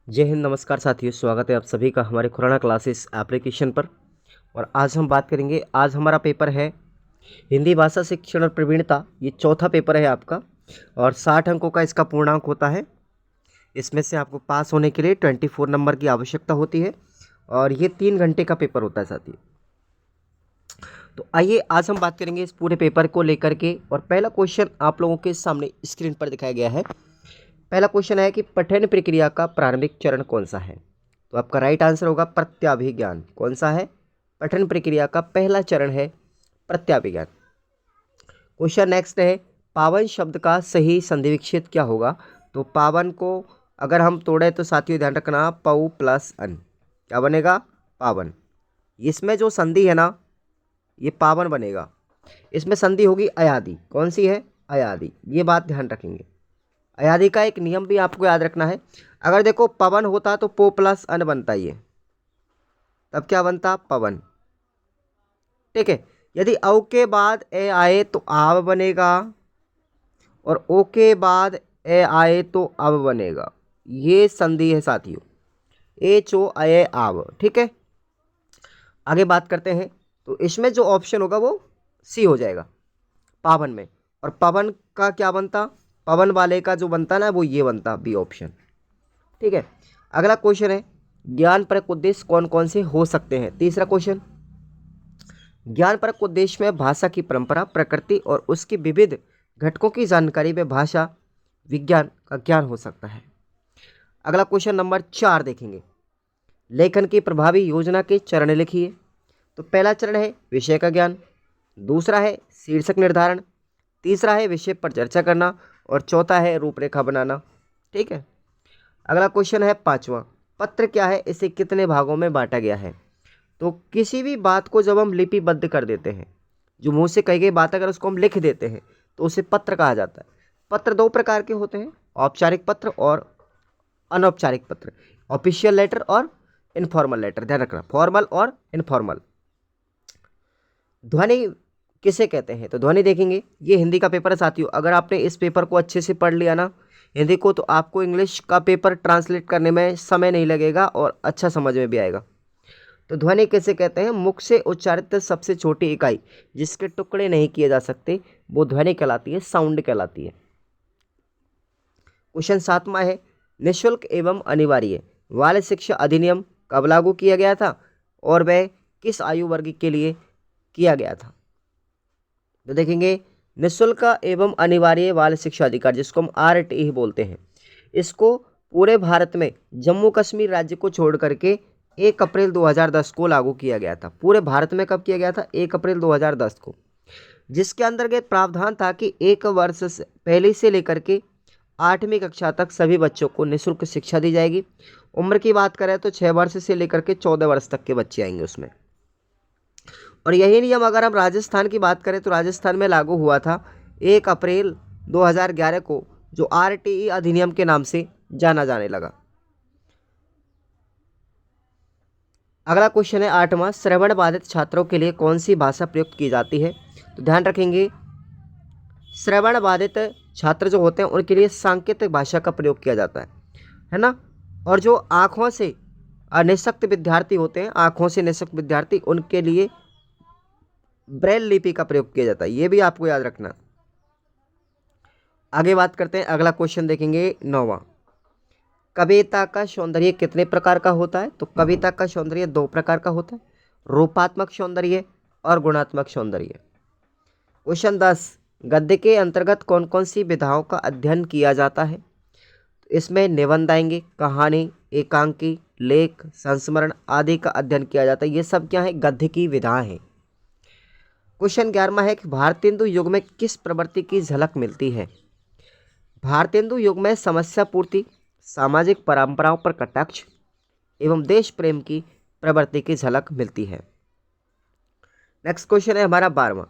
जय हिंद, नमस्कार साथियों। स्वागत है आप सभी का हमारे खुराना क्लासेस एप्लीकेशन पर। और आज हम बात करेंगे, आज हमारा पेपर है हिंदी भाषा शिक्षण और प्रवीणता। ये चौथा पेपर है आपका और 60 अंकों का इसका पूर्णांक होता है। इसमें से आपको पास होने के लिए 24 नंबर की आवश्यकता होती है और ये 3 घंटे का पेपर होता है साथियों। तो आइए आज हम बात करेंगे इस पूरे पेपर को लेकर के। और पहला क्वेश्चन आप लोगों के सामने स्क्रीन पर दिखाया गया है। पहला क्वेश्चन है कि पठन प्रक्रिया का प्रारंभिक चरण कौन सा है। तो आपका राइट आंसर होगा प्रत्याभिज्ञान। कौन सा है? पठन प्रक्रिया का पहला चरण है प्रत्याभिज्ञान। क्वेश्चन नेक्स्ट है, पावन शब्द का सही संधि विच्छेद क्या होगा। तो पावन को अगर हम तोड़े तो साथियों ध्यान रखना, पऊ प्लस अन क्या बनेगा? पावन। इसमें जो संधि है ना, ये पावन बनेगा। इसमें संधि होगी अयादि। कौन सी है? अयादि। ये बात ध्यान रखेंगे। अयादि का एक नियम भी आपको याद रखना है। अगर देखो पवन होता तो पो प्लस अन बनता, ये तब क्या बनता? पवन। ठीक है। यदि औ के बाद ए आए तो आव बनेगा और ओ के बाद ए आए तो अब बनेगा। ये संधि है साथियों, ए चो अये आव। ठीक है, आगे बात करते हैं। तो इसमें जो ऑप्शन होगा वो सी हो जाएगा पावन में। और पवन का क्या बनता? पवन वाले का जो बनता ना वो ये बनता, बी ऑप्शन। ठीक है। अगला क्वेश्चन है, ज्ञान परक उद्देश्य कौन कौन से हो सकते हैं। तीसरा क्वेश्चन, ज्ञान परक उद्देश्य में भाषा की परंपरा, प्रकृति और उसकी विविध घटकों की जानकारी में भाषा विज्ञान का ज्ञान हो सकता है। अगला क्वेश्चन नंबर 4 देखेंगे, लेखन की प्रभावी योजना के चरण लिखिए। तो पहला चरण है विषय का ज्ञान, दूसरा है शीर्षक निर्धारण, तीसरा है विषय पर चर्चा करना और चौथा है रूपरेखा बनाना। ठीक है। अगला क्वेश्चन है 5वां, पत्र क्या है, इसे कितने भागों में बांटा गया है। तो किसी भी बात को जब हम लिपिबद्ध कर देते हैं, जो मुंह से कही गई बात अगर उसको हम लिख देते हैं तो उसे पत्र कहा जाता है। पत्र दो प्रकार के होते हैं, औपचारिक पत्र और अनौपचारिक पत्र, ऑफिशियल लेटर और इनफॉर्मल लेटर। ध्यान रखना, फॉर्मल और इनफॉर्मल। ध्वनि किसे कहते हैं। तो ध्वनि देखेंगे, ये हिंदी का पेपर है साथियों। अगर आपने इस पेपर को अच्छे से पढ़ लिया ना हिंदी को, तो आपको इंग्लिश का पेपर ट्रांसलेट करने में समय नहीं लगेगा और अच्छा समझ में भी आएगा। तो ध्वनि किसे कहते हैं? मुख से उच्चारित सबसे छोटी इकाई जिसके टुकड़े नहीं किए जा सकते वो ध्वनि कहलाती है, साउंड कहलाती है। क्वेश्चन 7वां है, निःशुल्क एवं अनिवार्य बाल शिक्षा अधिनियम कब लागू किया गया था और वह किस आयु वर्ग के लिए किया गया था। तो देखेंगे, निःशुल्क एवं अनिवार्य बाल शिक्षा अधिकार, जिसको हम RTE बोलते हैं, इसको पूरे भारत में जम्मू कश्मीर राज्य को छोड़ करके 1 अप्रैल 2010 को लागू किया गया था। पूरे भारत में कब किया गया था? 1 अप्रैल 2010 को। जिसके अंतर्गत प्रावधान था कि 1 वर्ष से पहले से लेकर के 8वीं कक्षा तक सभी बच्चों को निःशुल्क शिक्षा दी जाएगी। उम्र की बात करें तो 6 वर्ष से लेकर के 14 वर्ष तक के बच्चे आएंगे उसमें। और यही नियम अगर हम राजस्थान की बात करें तो राजस्थान में लागू हुआ था 1 अप्रैल 2011 को, जो RTE अधिनियम के नाम से जाना जाने लगा। अगला क्वेश्चन है 8वां, श्रवण बाधित छात्रों के लिए कौन सी भाषा प्रयुक्त की जाती है। तो ध्यान रखेंगे, श्रवण बाधित छात्र जो होते हैं उनके लिए सांकेतिक भाषा का प्रयोग किया जाता है ना। और जो आँखों से निःशक्त विद्यार्थी होते हैं, आँखों से निःशक्त विद्यार्थी, उनके लिए ब्रेल लिपि का प्रयोग किया जाता है। ये भी आपको याद रखना। आगे बात करते हैं, अगला क्वेश्चन देखेंगे 9वां, कविता का सौंदर्य कितने प्रकार का होता है। तो कविता का सौंदर्य 2 प्रकार का होता है, रूपात्मक सौंदर्य और गुणात्मक सौंदर्य। क्वेश्चन 10, गद्य के अंतर्गत कौन कौन सी विधाओं का अध्ययन किया जाता है। तो इसमें निबंध आएंगे, कहानी, एकांकी, लेख, संस्मरण आदि का अध्ययन किया जाता है। ये सब क्या है? गद्य की विधाएं हैं। क्वेश्चन 11वां है कि भारतेंदु युग में किस प्रवृत्ति की झलक मिलती है। भारतेंदु युग में समस्या पूर्ति, सामाजिक परंपराओं पर कटाक्ष एवं देश प्रेम की प्रवृत्ति की झलक मिलती है। नेक्स्ट क्वेश्चन है हमारा 12वां,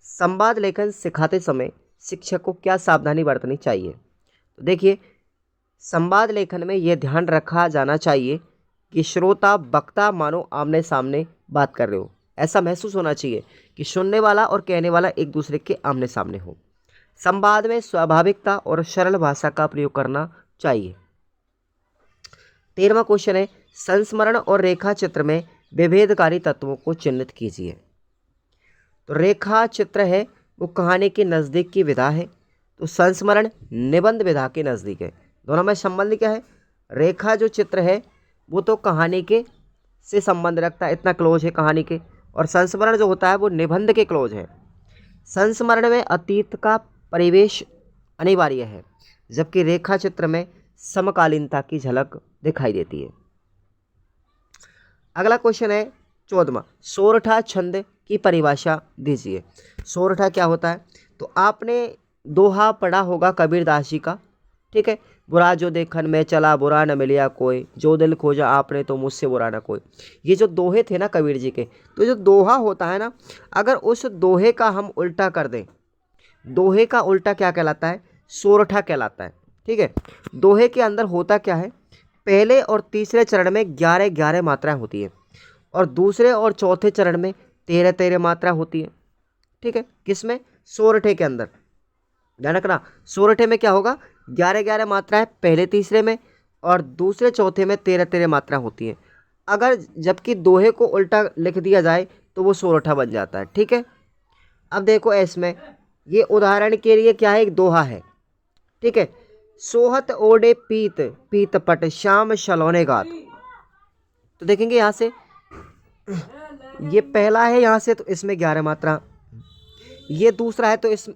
संवाद लेखन सिखाते समय शिक्षक को क्या सावधानी बरतनी चाहिए। तो देखिए, संवाद लेखन में यह ध्यान रखा जाना चाहिए कि श्रोता वक्ता मानो आमने सामने बात कर रहे हो, ऐसा महसूस होना चाहिए कि सुनने वाला और कहने वाला एक दूसरे के आमने सामने हो। संवाद में स्वाभाविकता और सरल भाषा का प्रयोग करना चाहिए। 13वां क्वेश्चन है संस्मरण और रेखा चित्र में विभेदकारी तत्वों को चिन्हित कीजिए। तो रेखा चित्र है वो कहानी के नज़दीक की विधा है, तो संस्मरण निबंध विधा के नज़दीक है। दोनों में संबंध क्या है? रेखा जो चित्र है वो तो कहानी के से संबंध रखता है, इतना क्लोज है कहानी के, और संस्मरण जो होता है वो निबंध के क्लोज है। संस्मरण में अतीत का परिवेश अनिवार्य है, जबकि रेखा चित्र में समकालीनता की झलक दिखाई देती है। अगला क्वेश्चन है 14वां, सोरठा छंद की परिभाषा दीजिए। सोरठा क्या होता है? तो आपने दोहा पढ़ा होगा कबीरदास जी का, ठीक है, बुरा जो देखन में चला बुरा न मिलिया कोई, जो दिल खोजा आपने तो मुझसे बुरा न कोई। ये जो दोहे थे ना कबीर जी के, तो जो दोहा होता है ना, अगर उस दोहे का हम उल्टा कर दें, दोहे का उल्टा क्या कहलाता है? सोरठा कहलाता है, ठीक है। दोहे के अंदर होता क्या है? पहले और तीसरे चरण में 11-11 मात्राएं होती है, और दूसरे और चौथे चरण में 13-13 मात्रा होती है, ठीक है। किसमें? सोरठे के अंदर। ध्यान रखना, सोरठे में क्या होगा? 11-11 मात्राएं पहले तीसरे में, और दूसरे चौथे में 13-13 मात्रा होती है। अगर जबकि दोहे को उल्टा लिख दिया जाए तो वो सोरठा बन जाता है, ठीक है। अब देखो इसमें ये उदाहरण के लिए क्या है? एक दोहा है, ठीक है। सोहत ओडे पीत पीत पट श्याम शलोने गात। तो देखेंगे यहाँ से ये पहला है, यहाँ से तो इसमें 11 मात्रा, ये दूसरा है तो इस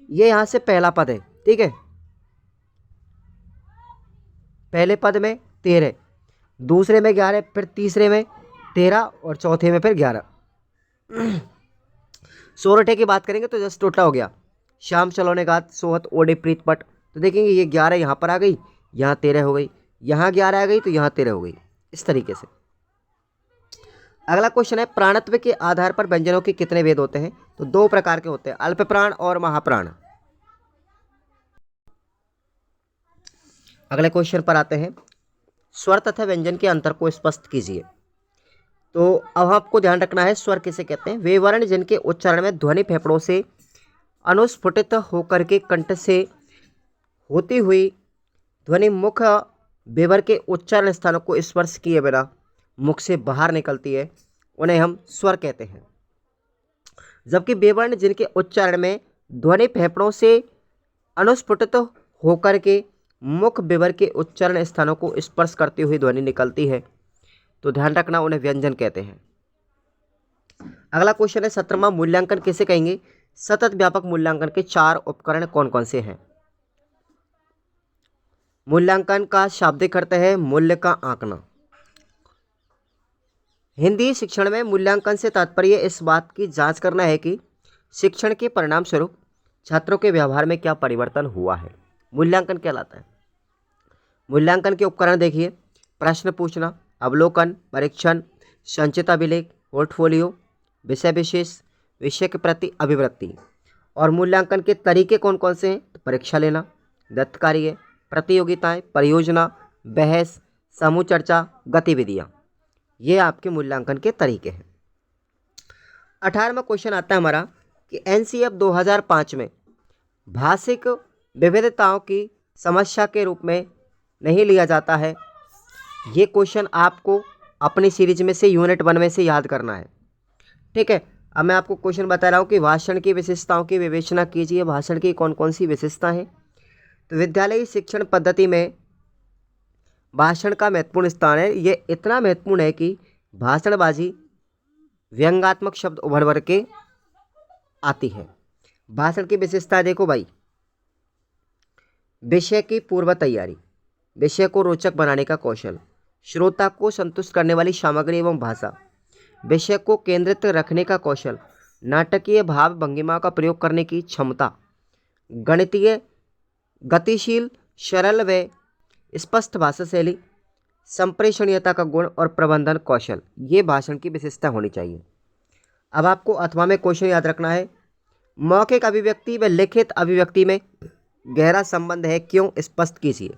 ये यहाँ से पहला पद है, ठीक है, पहले पद में 13, दूसरे में 11, फिर तीसरे में 13 और चौथे में फिर 11। सोरठे की बात करेंगे तो जस्ट टोटला हो गया, श्याम चलोने गात सोहत ओडे प्रीत पट। तो देखेंगे ये 11 यहाँ पर आ गई, यहाँ 13 हो गई, यहाँ 11 आ गई तो यहाँ 13 हो गई, इस तरीके से। अगला क्वेश्चन है प्राणत्व के आधार पर व्यंजनों के कितने भेद होते हैं? तो 2 प्रकार के होते हैं, अल्प प्राण और महाप्राण। अगले क्वेश्चन पर आते हैं, स्वर तथा व्यंजन के अंतर को स्पष्ट कीजिए। तो अब आपको ध्यान रखना है स्वर किसे कहते हैं? वे वर्ण जिनके उच्चारण में ध्वनि फेफड़ों से अनुस्फुटित होकर के कंठ से होती हुई ध्वनि मुख बेवर के उच्चारण स्थानों को स्पर्श किए बिना मुख से बाहर निकलती है, उन्हें हम स्वर कहते हैं। जबकि बेवर्ण जिनके उच्चारण में ध्वनि फेफड़ों से अनुस्फुटित होकर के मुख बेवर के उच्चारण स्थानों को स्पर्श करती हुई ध्वनि निकलती है, तो ध्यान रखना उन्हें व्यंजन कहते हैं। अगला क्वेश्चन है 17वां, मूल्यांकन किसे कहेंगे? सतत व्यापक मूल्यांकन के 4 उपकरण कौन कौन से हैं? मूल्यांकन का शाब्दिक अर्थ है मूल्य का आंकना। हिंदी शिक्षण में मूल्यांकन से तात्पर्य इस बात की जांच करना है कि शिक्षण के परिणाम स्वरूप छात्रों के व्यवहार में क्या परिवर्तन हुआ है, मूल्यांकन कहलाता है। मूल्यांकन के उपकरण देखिए, प्रश्न पूछना, अवलोकन, परीक्षण, संचित अभिलेख, पोर्टफोलियो, विषय विशेष, विषय के प्रति अभिवृत्ति। और मूल्यांकन के तरीके कौन कौन से हैं? तो परीक्षा लेना, दत्त कार्य, प्रतियोगिताएं, परियोजना, बहस, समूह चर्चा, गतिविधियां, ये आपके मूल्यांकन के तरीके हैं। 18वां क्वेश्चन आता है हमारा कि एनसीएफ 2005 में भाषिक विविधताओं की समस्या के रूप में नहीं लिया जाता है। ये क्वेश्चन आपको अपनी सीरीज में से यूनिट 1 में से याद करना है, ठीक है। अब मैं आपको क्वेश्चन बता रहा हूँ कि भाषण की विशेषताओं की विवेचना कीजिए। भाषण की कौन कौन सी विशेषता हैं? तो विद्यालयी शिक्षण पद्धति में भाषण का महत्वपूर्ण स्थान है। ये इतना महत्वपूर्ण है कि भाषणबाजी व्यंग्यात्मक शब्द उभर भर के आती है। भाषण की विशेषता देखो भाई, विषय की पूर्व तैयारी, विषय को रोचक बनाने का कौशल, श्रोता को संतुष्ट करने वाली सामग्री एवं भाषा, विषय को केंद्रित रखने का कौशल, नाटकीय भाव भंगिमा का प्रयोग करने की क्षमता, गणितीय गतिशील सरल व स्पष्ट भाषा शैली, संप्रेषणीयता का गुण और प्रबंधन कौशल, ये भाषण की विशेषता होनी चाहिए। अब आपको अथवा में क्वेश्चन याद रखना है, मौखिक अभिव्यक्ति व लिखित अभिव्यक्ति में गहरा संबंध है, क्यों? स्पष्ट कीजिए।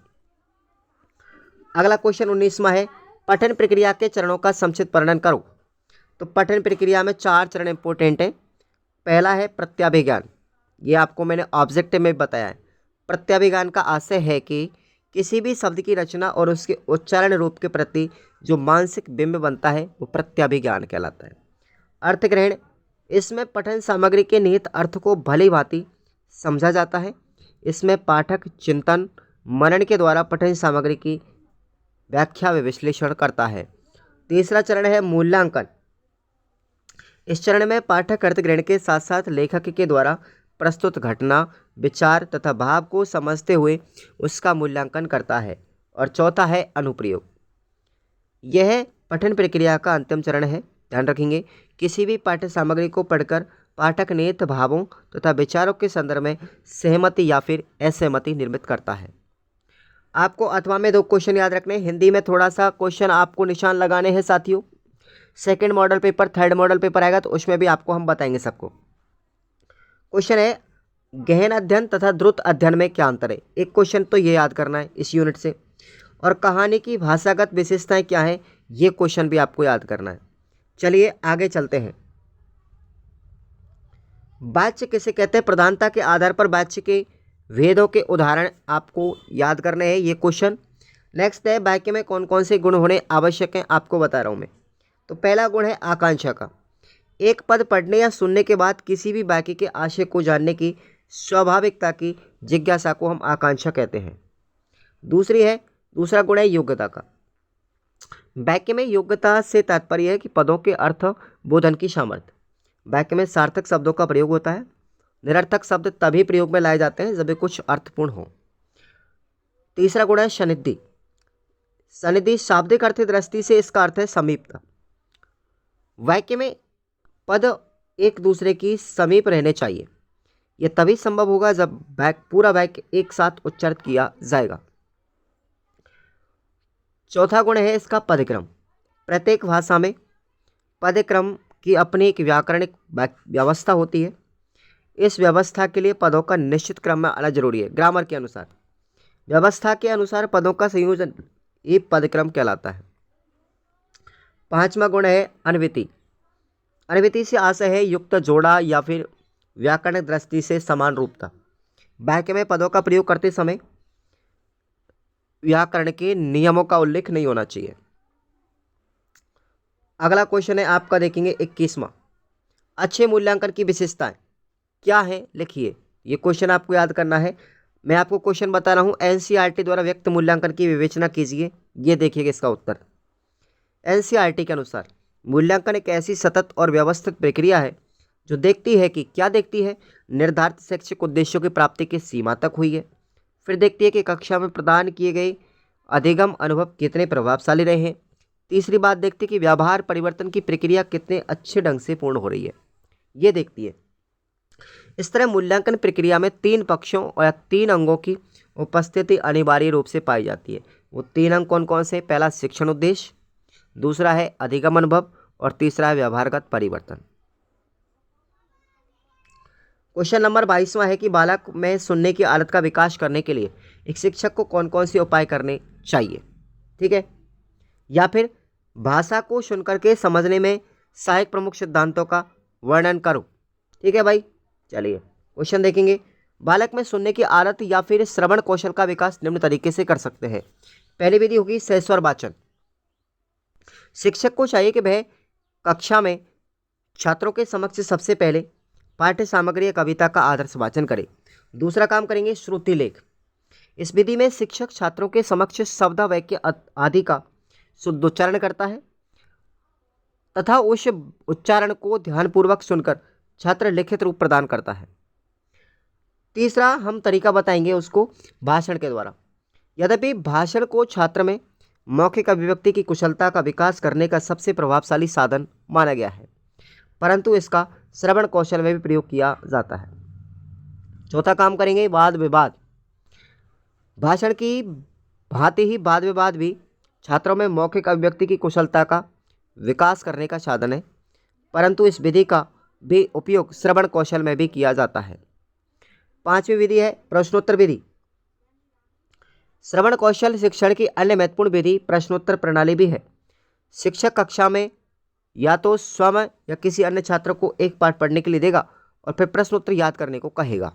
अगला क्वेश्चन 19वां है, पठन प्रक्रिया के चरणों का संक्षिप्त वर्णन करो। तो पठन प्रक्रिया में 4 चरण इंपॉर्टेंट है। पहला है प्रत्याभिज्ञान, ये आपको मैंने ऑब्जेक्टिव में बताया है। प्रत्याभिज्ञान का आशय है कि किसी भी शब्द की रचना और उसके उच्चारण रूप के प्रति जो मानसिक बिंब बनता है वो प्रत्यभिज्ञान कहलाता है। अर्थग्रहण, इसमें पठन सामग्री के निहित अर्थ को भली भांति समझा जाता है। इसमें पाठक चिंतन मनन के द्वारा पठन सामग्री की व्याख्या व विश्लेषण करता है। तीसरा चरण है मूल्यांकन। इस चरण में पाठक अर्थग्रहण के साथ साथ लेखक के द्वारा प्रस्तुत घटना, विचार तथा भाव को समझते हुए उसका मूल्यांकन करता है। और चौथा है अनुप्रयोग। यह पठन प्रक्रिया का अंतिम चरण है। ध्यान रखेंगे, किसी भी पाठ्य सामग्री को पढ़कर पाठक निहित भावों तथा विचारों के संदर्भ में सहमति या फिर असहमति निर्मित करता है। आपको अथवा में 2 क्वेश्चन याद रखने, हिंदी में थोड़ा सा क्वेश्चन आपको निशान लगाने हैं साथियों। Second model paper, third model paper आएगा तो उसमें भी आपको हम बताएंगे सबको। क्वेश्चन है गहन अध्ययन तथा द्रुत अध्ययन में क्या अंतर है। एक क्वेश्चन तो ये याद करना है इस यूनिट से। और कहानी की भाषागत विशेषताएं क्या है, ये क्वेश्चन भी आपको याद करना है। चलिए आगे चलते हैं। वाच्य किसे कहते हैं, प्रधानता के आधार पर वाच्य के भेदों के उदाहरण आपको याद करने हैं, ये क्वेश्चन। नेक्स्ट है वाक्य में कौन कौन से गुण होने आवश्यक हैं, आपको बता रहा हूँ मैं। तो पहला गुण है आकांक्षा का। एक पद पढ़ने या सुनने के बाद किसी भी वाक्य के आशय को जानने की स्वाभाविकता की जिज्ञासा को हम आकांक्षा कहते हैं। दूसरा गुण है योग्यता का। वाक्य में योग्यता से तात्पर्य है कि पदों के अर्थ बोधन की सामर्थ्य। वाक्य में सार्थक शब्दों का प्रयोग होता है। निरर्थक शब्द तभी प्रयोग में लाए जाते हैं जब वे कुछ अर्थपूर्ण हो। तीसरा गुण है सन्निधि। सन्निधि शाब्दिक अर्थ दृष्टि से इसका अर्थ है समीपता। वाक्य में पद एक दूसरे की समीप रहने चाहिए। यह तभी संभव होगा जब पूरा वाक्य एक साथ उच्चारित किया जाएगा। चौथा गुण है इसका पदक्रम। प्रत्येक भाषा में पदक्रम की अपनी एक व्याकरणिक व्यवस्था होती है। इस व्यवस्था के लिए पदों का निश्चित क्रम में आना जरूरी है। ग्रामर के अनुसार व्यवस्था के अनुसार पदों का संयोजन ये पदक्रम कहलाता है। पांचवा गुण है अन्विति। अन्विति से आशय है युक्त, जोड़ा या फिर व्याकरणिक दृष्टि से समान रूपता। वाक्य में पदों का प्रयोग करते समय व्याकरण के नियमों का उल्लेख नहीं होना चाहिए। अगला क्वेश्चन है आपका, देखेंगे 21वां। अच्छे मूल्यांकन की विशेषताएं क्या है, लिखिए। ये क्वेश्चन आपको याद करना है। मैं आपको क्वेश्चन बता रहा हूँ, एनसीईआरटी द्वारा व्यक्त मूल्यांकन की विवेचना कीजिए। ये देखिएगा इसका उत्तर। एनसीईआरटी के अनुसार मूल्यांकन एक ऐसी सतत और व्यवस्थित प्रक्रिया है जो देखती है कि क्या देखती है, निर्धारित शैक्षिक उद्देश्यों की प्राप्ति की सीमा तक हुई है। फिर देखती है कि कक्षा में प्रदान किए गए अधिगम अनुभव कितने प्रभावशाली रहे हैं। तीसरी बात देखती है कि व्यवहार परिवर्तन की प्रक्रिया कितने अच्छे ढंग से पूर्ण हो रही है, ये देखती है। इस तरह मूल्यांकन प्रक्रिया में 3 पक्षों और 3 अंगों की उपस्थिति अनिवार्य रूप से पाई जाती है। वो 3 अंग कौन कौन से? पहला शिक्षण उद्देश्य, दूसरा है अधिगम अनुभव और तीसरा है व्यवहारगत परिवर्तन। क्वेश्चन नंबर 22वां है कि बालक में सुनने की आदत का विकास करने के लिए एक शिक्षक को कौन कौन से उपाय करने चाहिए, ठीक है। या फिर भाषा को सुनकर के समझने में सहायक प्रमुख सिद्धांतों का वर्णन करो, ठीक है भाई। चलिए क्वेश्चन देखेंगे। बालक में सुनने की आदत या फिर श्रवण कौशल का विकास निम्न तरीके से कर सकते हैं। पहली विधि होगी सहस्वर वाचन। शिक्षक को चाहिए कि वह कक्षा में छात्रों के समक्ष सबसे पहले पाठ्य सामग्री या कविता का आदर्श वाचन करे। दूसरा काम करेंगे श्रुति लेख। इस विधि में शिक्षक छात्रों के समक्ष शब्द वाक्य आदि का शुद्ध उच्चारण करता है तथा उस उच्चारण को ध्यानपूर्वक सुनकर छात्र लिखित रूप प्रदान करता है। तीसरा हम तरीका बताएंगे उसको भाषण के द्वारा। यद्यपि भाषण को छात्र में मौखिक अभिव्यक्ति की कुशलता का विकास करने का सबसे प्रभावशाली साधन माना गया है, परंतु इसका श्रवण कौशल में भी प्रयोग किया जाता है। चौथा काम करेंगे वाद विवाद। भाषण की भांति ही वाद विवाद भी छात्रों में मौखिक अभिव्यक्ति की कुशलता का विकास करने का साधन है, परंतु इस विधि का भी उपयोग श्रवण कौशल में भी किया जाता है। पांचवी विधि है प्रश्नोत्तर विधि। श्रवण कौशल शिक्षण की अन्य महत्वपूर्ण विधि प्रश्नोत्तर प्रणाली भी है। शिक्षक कक्षा में या तो स्वयं या किसी अन्य छात्र को एक पाठ पढ़ने के लिए देगा और फिर प्रश्नोत्तर याद करने को कहेगा।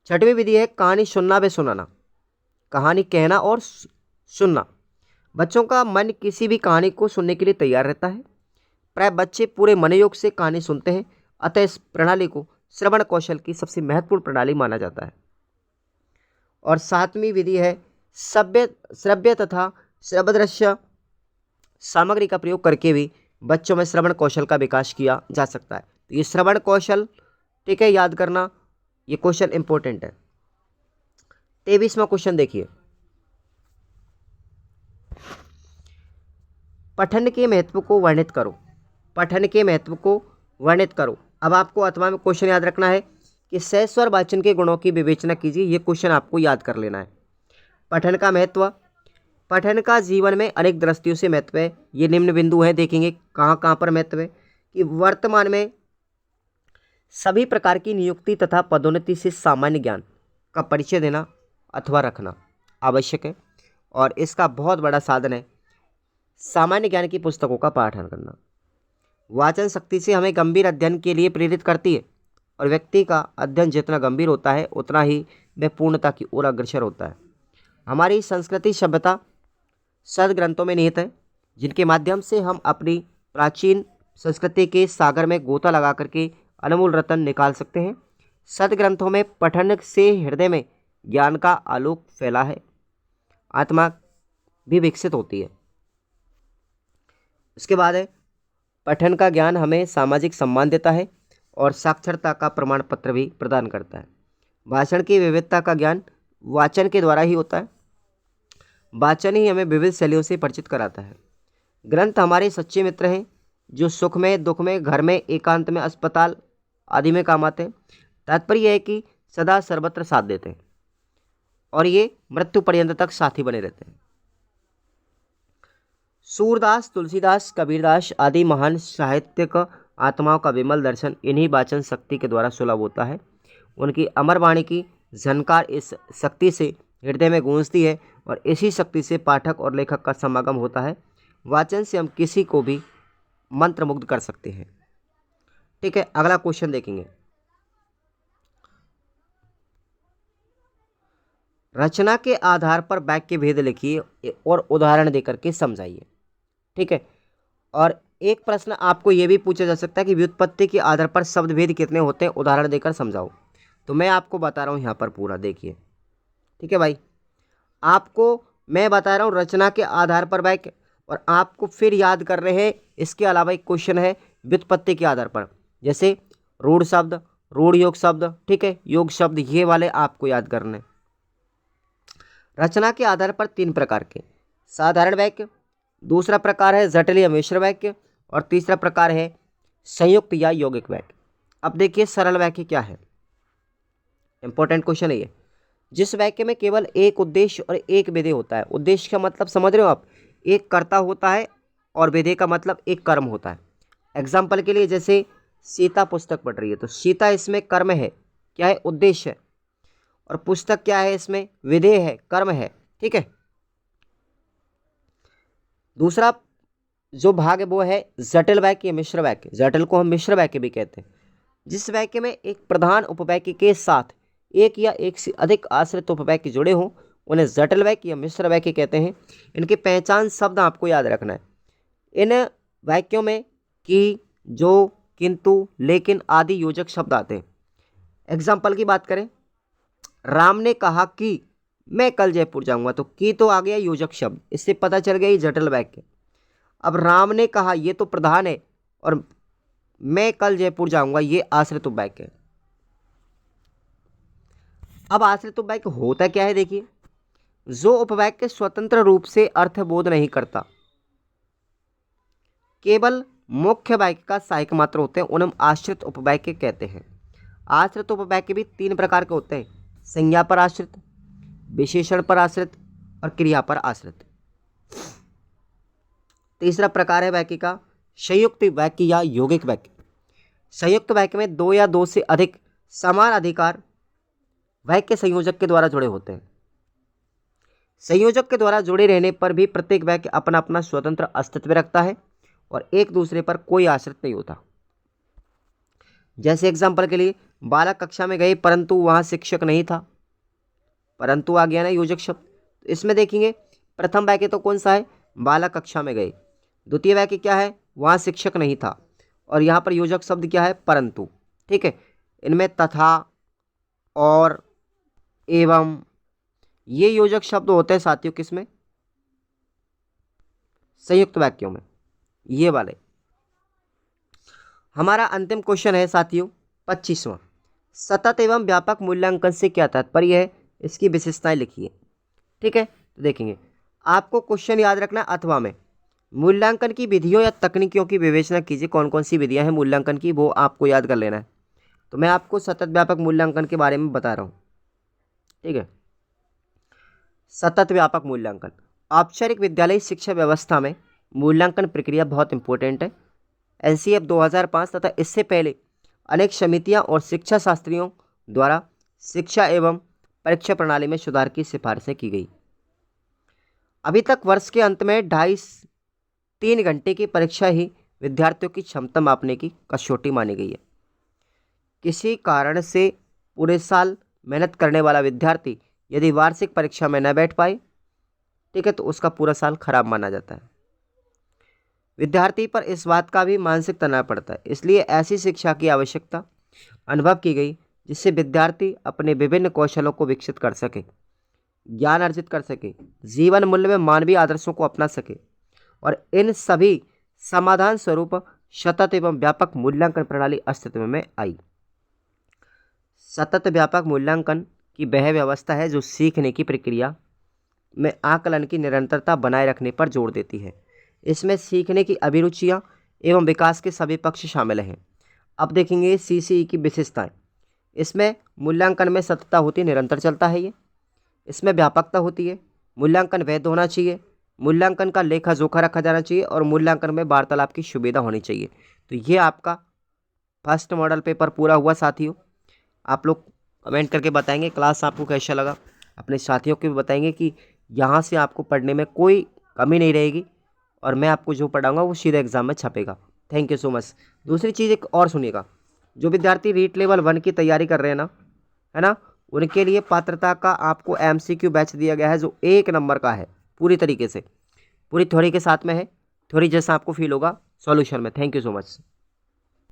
छठवीं विधि है कहानी सुनना व सुनाना। कहानी कहना और सुनना। बच्चों का मन किसी भी कहानी को सुनने के लिए तैयार रहता है। प्राय बच्चे पूरे मनोयोग से कहानी सुनते हैं, अतः इस प्रणाली को श्रवण कौशल की सबसे महत्वपूर्ण प्रणाली माना जाता है। और सातवीं विधि है श्रव्य तथा श्रवदृश्य सामग्री का प्रयोग करके भी बच्चों में श्रवण कौशल का विकास किया जा सकता है। तो ये श्रवण कौशल, ठीक है, याद करना, ये क्वेश्चन इंपॉर्टेंट है। 23वां क्वेश्चन देखिए, पठन के महत्व को वर्णित करो। पठन के महत्व को वर्णित करो। अब आपको अथवा में क्वेश्चन याद रखना है कि सहस्वर वाचन के गुणों की विवेचना कीजिए। ये क्वेश्चन आपको याद कर लेना है। पठन का महत्व, पठन का जीवन में अनेक दृष्टियों से महत्व है। ये निम्न बिंदु हैं, देखेंगे कहाँ कहाँ पर महत्व है। कि वर्तमान में सभी प्रकार की नियुक्ति तथा पदोन्नति से सामान्य ज्ञान का परिचय देना अथवा रखना आवश्यक है, और इसका बहुत बड़ा साधन है सामान्य ज्ञान की पुस्तकों का पाठन करना। वाचन शक्ति से हमें गंभीर अध्ययन के लिए प्रेरित करती है, और व्यक्ति का अध्ययन जितना गंभीर होता है उतना ही वह पूर्णता की ओर अग्रसर होता है। हमारी संस्कृति सभ्यता सदग्रंथों में निहित है, जिनके माध्यम से हम अपनी प्राचीन संस्कृति के सागर में गोता लगा करके अनमोल रत्न निकाल सकते हैं। सदग्रंथों में पठन से हृदय में ज्ञान का आलोक फैला है, आत्मा भी विकसित होती है। उसके बाद है पठन का ज्ञान हमें सामाजिक सम्मान देता है और साक्षरता का प्रमाण पत्र भी प्रदान करता है। भाषण की विविधता का ज्ञान वाचन के द्वारा ही होता है। वाचन ही हमें विविध शैलियों से परिचित कराता है। ग्रंथ हमारे सच्चे मित्र हैं, जो सुख में, दुख में, घर में, एकांत में, अस्पताल आदि में काम आते हैं। तात्पर्य यह है कि सदा सर्वत्र साथ देते हैं और ये मृत्यु पर्यंत तक साथी बने रहते हैं। सूरदास, तुलसीदास, कबीरदास आदि महान साहित्यिक आत्माओं का विमल दर्शन इन्हीं वाचन शक्ति के द्वारा सुलभ होता है। उनकी अमर वाणी की झनकार इस शक्ति से हृदय में गूंजती है और इसी शक्ति से पाठक और लेखक का समागम होता है। वाचन से हम किसी को भी मंत्रमुग्ध कर सकते हैं। ठीक है, अगला क्वेश्चन देखेंगे। रचना के आधार पर वाक्य भेद लिखिए और उदाहरण देकर के समझाइए। ठीक है, और एक प्रश्न आपको यह भी पूछा जा सकता है कि व्युत्पत्ति के आधार पर शब्द भेद कितने होते हैं, उदाहरण देकर समझाओ। तो मैं आपको बता रहा हूं यहाँ पर पूरा देखिए। ठीक है भाई, आपको मैं बता रहा हूँ रचना के आधार पर वाक्य, और आपको फिर याद कर रहे हैं इसके अलावा एक क्वेश्चन है व्युत्पत्ति के आधार पर, जैसे रूढ़ शब्द, रूढ़ योग शब्द, ठीक है, योग शब्द, ये वाले आपको याद करने। रचना के आधार पर 3 प्रकार के साधारण वाक्य, दूसरा प्रकार है जटिल या मिश्र वाक्य, और तीसरा प्रकार है संयुक्त या यौगिक वाक्य। अब देखिए सरल वाक्य क्या है, इंपॉर्टेंट क्वेश्चन है ये। जिस वाक्य में केवल एक उद्देश्य और एक विधेय होता है। उद्देश्य का मतलब समझ रहे हो आप, एक कर्ता होता है, और विधेय का मतलब एक कर्म होता है। एग्जाम्पल के लिए जैसे सीता पुस्तक पढ़ रही है, तो सीता इसमें कर्म है, क्या है, उद्देश्य है, और पुस्तक क्या है, इसमें विधेय है, कर्म है। ठीक है, दूसरा जो भाग है वो है जटिल वाक्य या मिश्र वाक्य। जटिल को हम मिश्र वाक्य भी कहते हैं। जिस वाक्य में एक प्रधान उपवाक्य के साथ एक या एक से अधिक आश्रित उपवाक्य जुड़े हों उन्हें जटिल वाक्य या मिश्र वाक्य कहते हैं। इनकी पहचान शब्द आपको याद रखना है। इन वाक्यों में कि, जो, किंतु, लेकिन आदि योजक शब्द आते हैं। एग्जाम्पल की बात करें, राम ने कहा कि मैं कल जयपुर जाऊंगा, तो की तो आ गया योजक शब्द, इससे पता चल गया ये जटिल वाक्य। अब राम ने कहा, ये तो प्रधान है, और मैं कल जयपुर जाऊंगा, ये आश्रित उपवाक्य है। अब आश्रित उपवाक्य होता क्या है, देखिए, जो उपवाक्य स्वतंत्र रूप से अर्थबोध नहीं करता, केवल मुख्य वाक्य का सहायक मात्र होते हैं, उन्हें आश्रित उपवाक्य कहते हैं। आश्रित उपवाक्य भी 3 प्रकार के होते हैं, संज्ञा पर आश्रित, विशेषण पर आश्रित और क्रिया पर आश्रित। तीसरा प्रकार है वाक्य का संयुक्त वाक्य या यौगिक वाक्य। संयुक्त वाक्य में 2 या 2 से अधिक समान अधिकार वाक्य संयोजक के द्वारा जुड़े होते हैं। संयोजक के द्वारा जुड़े रहने पर भी प्रत्येक वाक्य अपना अपना स्वतंत्र अस्तित्व रखता है और एक दूसरे पर कोई आश्रित नहीं होता। जैसे एग्जाम्पल के लिए, बालक कक्षा में गए परंतु वहां शिक्षक नहीं था, परंतु आ गया ना योजक शब्द, तो इसमें देखेंगे प्रथम वाक्य तो कौन सा है, बालक कक्षा में गए। द्वितीय वाक्य क्या है, वहाँ शिक्षक नहीं था। और यहाँ पर योजक शब्द क्या है, परंतु। ठीक है, इनमें तथा और एवं ये योजक शब्द होते हैं साथियों किसमें, संयुक्त वाक्यों में, ये वाले। हमारा अंतिम क्वेश्चन है साथियों 25वां, सतत एवं व्यापक मूल्यांकन से क्या तात्पर्य है, इसकी विशेषताएं लिखिए। ठीक है, तो देखेंगे आपको क्वेश्चन याद रखना अथवा में मूल्यांकन की विधियों या तकनीकियों की विवेचना कीजिए। कौन कौन सी विधियां हैं मूल्यांकन की, वो आपको याद कर लेना है। तो मैं आपको सतत व्यापक मूल्यांकन के बारे में बता रहा हूँ। ठीक है, सतत व्यापक मूल्यांकन औपचारिक विद्यालयी शिक्षा व्यवस्था में मूल्यांकन प्रक्रिया बहुत इंपॉर्टेंट है। एनसीएफ 2005 तथा इससे पहले अनेक समितियां और शिक्षा शास्त्रियों द्वारा शिक्षा एवं परीक्षा प्रणाली में सुधार की सिफारिशें की गई। अभी तक वर्ष के अंत में 2.5-3 घंटे की परीक्षा ही विद्यार्थियों की क्षमता मापने की कसौटी मानी गई है। किसी कारण से पूरे साल मेहनत करने वाला विद्यार्थी यदि वार्षिक परीक्षा में न बैठ पाए, ठीक है, तो उसका पूरा साल खराब माना जाता है। विद्यार्थी पर इस बात का भी मानसिक तनाव पड़ता है। इसलिए ऐसी शिक्षा की आवश्यकता अनुभव की गई जिससे विद्यार्थी अपने विभिन्न कौशलों को विकसित कर सके, ज्ञान अर्जित कर सके, जीवन मूल्य में मानवीय आदर्शों को अपना सके और इन सभी समाधान स्वरूप सतत एवं व्यापक मूल्यांकन प्रणाली अस्तित्व में आई। सतत व्यापक मूल्यांकन की वह व्यवस्था है जो सीखने की प्रक्रिया में आकलन की निरंतरता बनाए रखने पर जोर देती है। इसमें सीखने की अभिरुचियां एवं विकास के सभी पक्ष शामिल हैं। अब देखेंगे सीसीई की विशेषताएं। इसमें मूल्यांकन में सततता होती है, निरंतर चलता है ये। इसमें व्यापकता होती है, मूल्यांकन वैध होना चाहिए, मूल्यांकन का लेखा जोखा रखा जाना चाहिए और मूल्यांकन में वार्तालाप की सुविधा होनी चाहिए। तो ये आपका फर्स्ट मॉडल पेपर पूरा हुआ साथियों। आप लोग कमेंट करके बताएंगे क्लास आपको कैसा लगा, अपने साथियों को भी बताएंगे कि यहाँ से आपको पढ़ने में कोई कमी नहीं रहेगी और मैं आपको जो पढ़ाऊंगा वो सीधे एग्जाम में छपेगा। Thank you so much. दूसरी चीज़ एक और सुनिएगा, जो विद्यार्थी रीट लेवल 1 की तैयारी कर रहे हैं ना, है ना, उनके लिए पात्रता का आपको MCQ बैच दिया गया है जो 1 नंबर का है, पूरी तरीके से, पूरी थ्योरी के साथ में है, थ्योरी जैसा आपको फील होगा सॉल्यूशन में। Thank you so much.